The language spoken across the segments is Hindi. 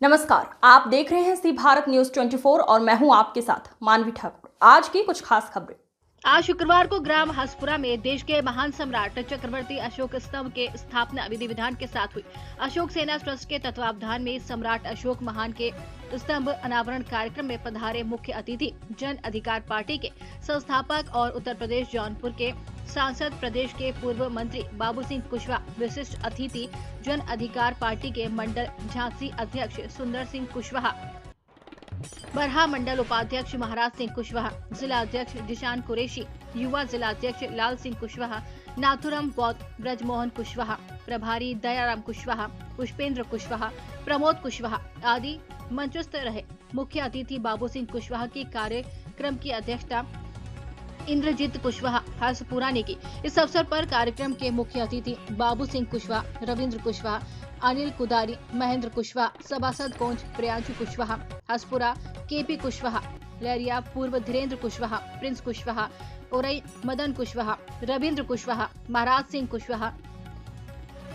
नमस्कार, आप देख रहे हैं सी भारत न्यूज 24 और मैं हूं आपके साथ मानवी ठाकुर। आज की कुछ खास खबरें। आज शुक्रवार को ग्राम हसपुरा में देश के महान सम्राट चक्रवर्ती अशोक स्तंभ के स्थापना विधि विधान के साथ हुई। अशोक सेना ट्रस्ट के तत्वावधान में सम्राट अशोक महान के स्तंभ अनावरण कार्यक्रम में पधारे मुख्य अतिथि जन अधिकार पार्टी के संस्थापक और उत्तर प्रदेश जौनपुर के सांसद, प्रदेश के पूर्व मंत्री बाबू सिंह कुशवाहा, विशिष्ट अतिथि जन अधिकार पार्टी के मंडल झांसी अध्यक्ष सुंदर सिंह कुशवाहा, बरहा मंडल उपाध्यक्ष महाराज सिंह कुशवाहा, जिला अध्यक्ष जिशान कुरैशी, युवा जिला अध्यक्ष लाल सिंह कुशवाहा, नाथुराम बौद्ध, ब्रजमोहन कुशवाहा, प्रभारी दयाराम कुशवाहा, पुष्पेंद्र कुशवाहा, प्रमोद कुशवाहा आदि मंचस्थ रहे। मुख्य अतिथि बाबू सिंह कुशवाहा की कार्यक्रम की अध्यक्षता इंद्रजीत कुशवाहा हसपुरा ने की। इस अवसर पर कार्यक्रम के मुख्य अतिथि बाबू सिंह कुशवाहा, रविंद्र कुशवाहा, अनिल कुदारी, महेंद्र कुशवाहा, सभासद कोंच प्रियांशु कुशवाहा, हसपुरा केपी कुशवाहा, लहरिया पूर्व धीरेन्द्र कुशवाहा, प्रिंस कुशवाहा, ओरई मदन कुशवाहा, रविंद्र कुशवाहा, महाराज सिंह कुशवाहा,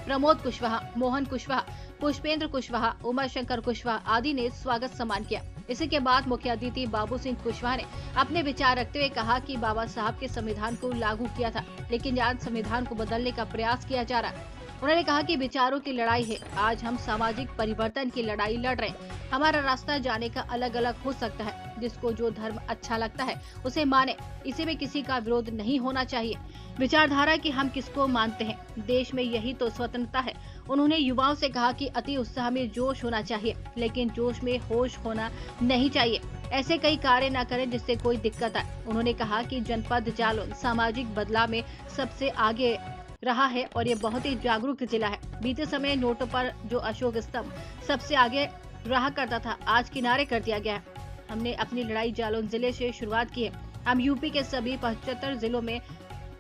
प्रमोद कुशवाहा, मोहन कुशवाहा, पुष्पेंद्र कुशवाहा, उमाशंकर कुशवाहा आदि ने स्वागत सम्मान किया। इसी के बाद मुख्य अतिथि बाबू सिंह कुशवाहा ने अपने विचार रखते हुए कहा कि बाबा साहब के संविधान को लागू किया था, लेकिन आज संविधान को बदलने का प्रयास किया जा रहा है। उन्होंने कहा कि विचारों की लड़ाई है, आज हम सामाजिक परिवर्तन की लड़ाई लड़ रहे हैं। हमारा रास्ता जाने का अलग अलग हो सकता है, जिसको जो धर्म अच्छा लगता है उसे माने, इसी में किसी का विरोध नहीं होना चाहिए। विचारधारा की हम किसको मानते हैं, देश में यही तो स्वतंत्रता है। उन्होंने युवाओं से कहा कि अति उत्साह में जोश होना चाहिए, लेकिन जोश में होश होना नहीं चाहिए। ऐसे कई कार्य न करें जिससे कोई दिक्कत आए। उन्होंने कहा कि जनपद जालौन सामाजिक बदलाव में सबसे आगे रहा है और ये बहुत ही जागरूक जिला है। बीते समय नोटों पर जो अशोक स्तंभ सबसे आगे रहा करता था, आज किनारे कर दिया गया है। हमने अपनी लड़ाई जालौन जिले से शुरुआत की है। हम यूपी के सभी 75 जिलों में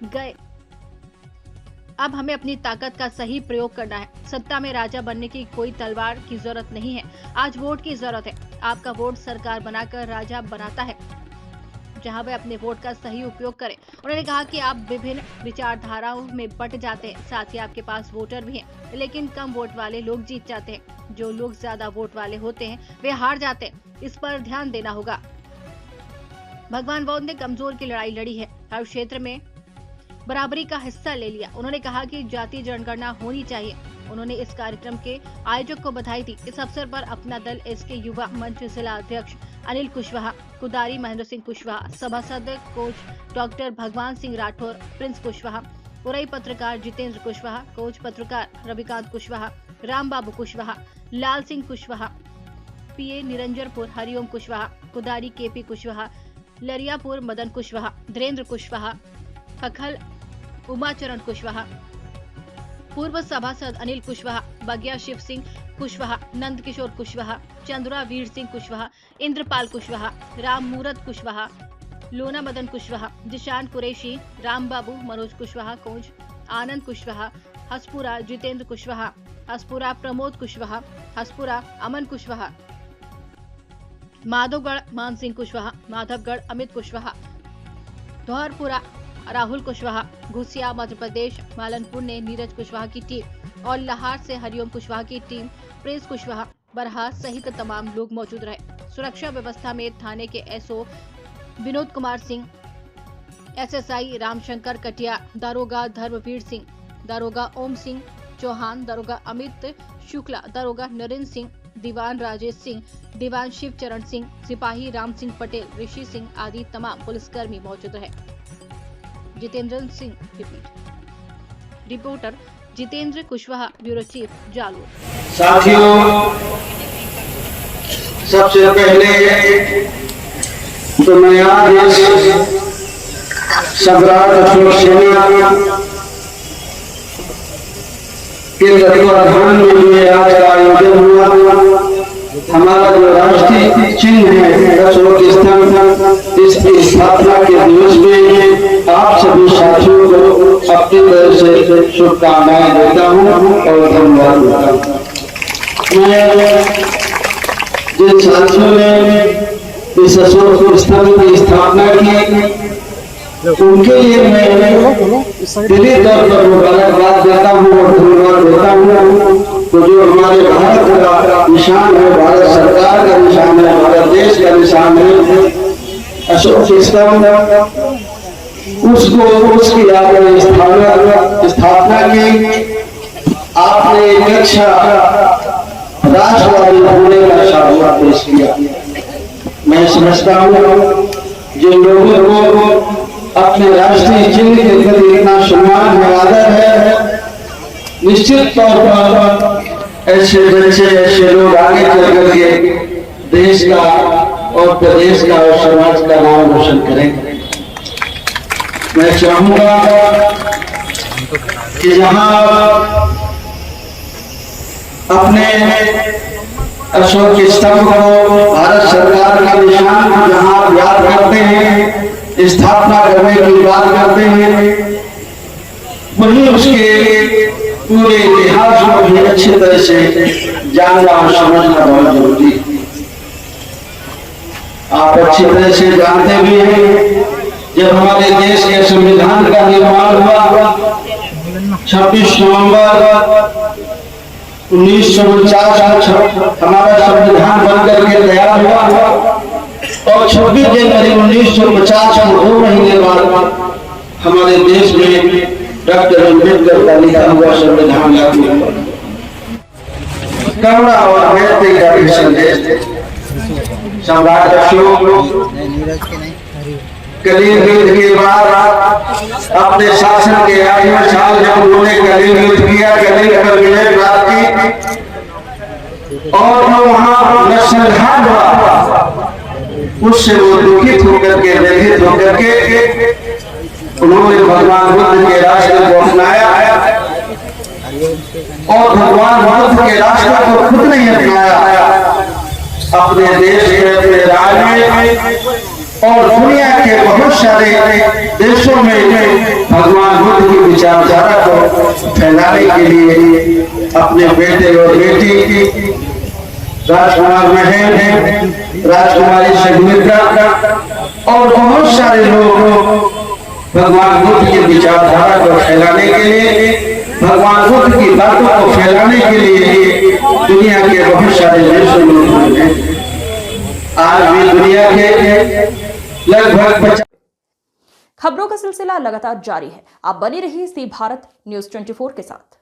गए। अब हमें अपनी ताकत का सही प्रयोग करना है। सत्ता में राजा बनने की कोई तलवार की जरूरत नहीं है, आज वोट की जरूरत है। आपका वोट सरकार बनाकर राजा बनाता है, जहां वे अपने वोट का सही उपयोग करें। उन्होंने कहा कि आप विभिन्न विचारधाराओं में बट जाते हैं, साथ ही आपके पास वोटर भी हैं, लेकिन कम वोट वाले लोग जीत जाते हैं। जो लोग ज्यादा वोट वाले होते हैं वे हार जाते हैं, इस पर ध्यान देना होगा। भगवान बौद्ध ने कमजोर की लड़ाई लड़ी है, हर क्षेत्र में बराबरी का हिस्सा ले लिया। उन्होंने कहा कि जाति जनगणना होनी चाहिए। उन्होंने इस कार्यक्रम के आयोजक को बधाई दी। इस अवसर पर अपना दल एसके युवा मंच जिला अध्यक्ष अनिल कुशवाहा, कुदारी महेंद्र सिंह कुशवाहा, सभासद कोच डॉक्टर भगवान सिंह राठौर, प्रिंस कुशवाहा, उरई पत्रकार जितेंद्र कुशवाहा, कोच पत्रकार रविकांत कुशवाहा, राम बाबू कुशवाहा, लाल सिंह कुशवाहा, पीए निरंजनपुर हरिओम कुशवाहा, कुदारी केपी कुशवाहा, लरियापुर मदन कुशवाहा, धीरेन्द्र कुशवाहा, खखल उमाचरण कुशवाहा, पूर्व सभासद अनिल कुशवाहा, बगिया शिव सिंह कुशवाहा, नंद किशोर कुशवाहा, चंद्रा वीर सिंह कुशवाहा, इंद्रपाल कुशवाहा, राम मूरत कुशवाहा, लोना मदन कुशवाहा, जिशान कुरैशी, राम बाबू, मनोज कुशवाहा, कोंच आनंद कुशवाहा, हसपुरा जितेंद्र कुशवाहा, हसपुरा प्रमोद कुशवाहा, हसपुरा अमन कुशवाहा, माधवगढ़ मान सिंह कुशवाहा, माधवगढ़ अमित कुशवाहा, धौरपुरा राहुल कुशवाहा, घुसिया मध्य प्रदेश मालनपुर ने नीरज कुशवाहा की टीम और लाहौर से हरिओम कुशवाहा की टीम, प्रिंस कुशवाहा, बरहा सहित तमाम लोग मौजूद रहे। सुरक्षा व्यवस्था में थाने के एसओ विनोद कुमार सिंह, एसएसआई रामशंकर कटिया, दारोगा धर्मवीर सिंह, दारोगा ओम सिंह चौहान, दारोगा अमित शुक्ला, दारोगा नरेंद्र सिंह, दीवान राजेश सिंह, दीवान शिवचरण सिंह, सिपाही राम सिंह पटेल, ऋषि सिंह आदि तमाम पुलिसकर्मी मौजूद रहे। Jitendra Singh reporter Jitendra Kushwaha, bureau chief Jalaun. साथियों, सबसे पहले तो मैं आज सम्राट अशोक सेना के तत्वाधान में जो आज का आयोजन हुआ, हमारा जो राष्ट्रीय चिन्ह है अशोक स्तंभ, इसकी स्थापना के दिवस में आप सभी साथियों को अपनी तरफ से शुभकामनाएं देता हूँ और धन्यवाद देता हूँ। मैं जिन साथियों ने इस अशोक स्तंभ की स्थापना की, उनके लिए मैं दिली तौर पर मुबारकबाद देता हूँ और धन्यवाद देता हूँ। तो जो हमारे भारत का निशान है, भारत देश का निशान है अशोक स्तंभ, उसको उसकी आपने स्थापना की। आपने एक अच्छा राष्ट्रवादी होने का शासना पेश किया। मैं समझता हूँ जिन लोगों को अपने राष्ट्रीय चिन्ह के प्रति इतना सम्मान है, आदर है, निश्चित तौर पर ऐसे बच्चे, ऐसे लोग आगे चल करके देश का और प्रदेश का और समाज का नाम रोशन करेंगे। मैं चाहूंगा कि यहाँ अपने अशोक स्तंभ को भारत सरकार का निशान जहाँ आप याद करते हैं, स्थापना करने की बात करते हैं, वहीं उसके पूरे इतिहास को भी अच्छी तरह से जानना और समझना बहुत जरूरी है। आप अच्छी तरह से जानते भी हैं, जब हमारे देश के संविधान का निर्माण हुआ 26 नवंबर 1949 हमारा संविधान बनकर के तैयार हुआ और 26 जनवरी 1950 को 2 महीने बाद हमारे देश में डॉक्टर अम्बेडकर का लिखा हुआ संविधान लागू हुआ। करुणा और मैत्री का भी संदेश सम्राट अशोक कलील युद्ध के बाद अपने शासन के 8वें साल जब उन्होंने कलील युद्ध किया, कलील पर विजय प्राप्त की और वहां नरसंहार हुआ, उससे वो दुखित होकर के, व्यथित होकर के उन्होंने भगवान बुद्ध के रास्ते को अपनाया और भगवान बुद्ध के रास्ते को खुद नहीं अपनाया, अपने देश में, अपने राज्य में और दुनिया के बहुत सारे देशों में भगवान बुद्ध की विचारधारा को फैलाने के लिए अपने बेटे और बेटी राजकुमार महेंद्र, राजकुमारी सुमित्रा और बहुत सारे लोग भगवान बुद्ध की विचारधारा को फैलाने के लिए, भगवान बुद्ध की बातों को फैलाने के लिए दुनिया के बहुत सारे देशों में आज भी दुनिया के लगभग खबरों का सिलसिला लगातार जारी है। आप बने रहिए सी भारत न्यूज़ 24 के साथ।